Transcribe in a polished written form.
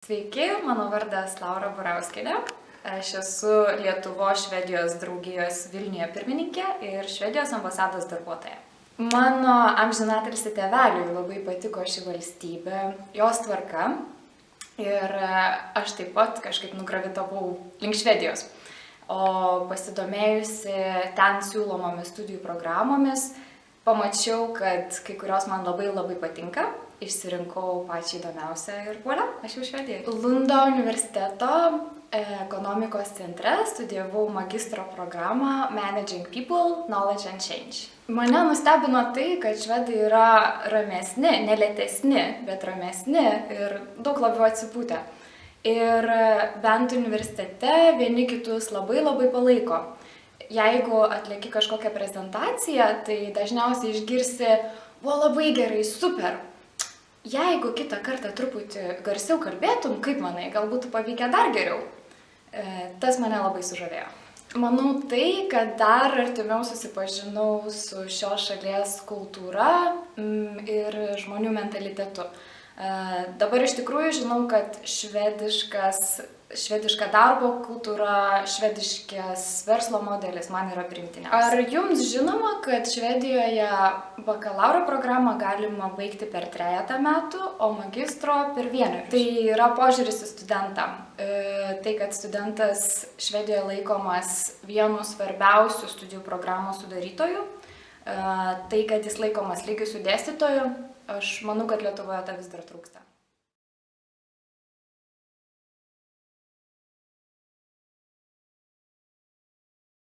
Sveiki, mano vardas Laura Burauskienė. Aš esu Lietuvos-Švedijos draugijos Vilniuje pirmininkė ir Švedijos ambasados darbuotoja. Mano amžinatilsį tėveliui labai patiko ši valstybė, jos tvarka ir aš taip pat kažkaip nugravitavau link Švedijos. O pasidomėjusi ten siūlomomis studijų programomis, pamačiau, kad kai kurios man labai patinka, išsirinkau pačią įdomiausią ir voilà, aš jau Švedijoje. Lundo universiteto ekonomikos centre studijavau magistro programą Managing People, Knowledge and Change. Mane nustebino tai, kad švedai yra ramesni, ne lėtesni, bet ramesni ir daug labiau atsipūtę. Ir bent universitete vieni kitus labai palaiko. Jeigu atlieki kažkokią prezentaciją, tai dažniausiai išgirsi, buvo labai gerai, super. Jeigu kitą kartą truputį garsiau kalbėtum, kaip manai, galbūt pavykę dar geriau. Tas mane labai sužavėjo. Manau tai, kad dar artimiau susipažinau su šios šalies kultūra ir žmonių mentalitetu. Dabar iš tikrųjų žinau, kad švediška darbo kultūra, švediškas verslo modelis man yra priimtiniausias. Ar jums žinoma, kad Švedijoje bakalauro programą galima baigti per 3 metų, o magistro per 1? Tai yra požiūris į studentą. Tai, kad studentas Švedijoje laikomas vienu svarbiausių studijų programos sudarytojų, tai, kad jis laikomas lygiu su dėstytoju, aš manau, kad Lietuvoje to vis dar trūksta.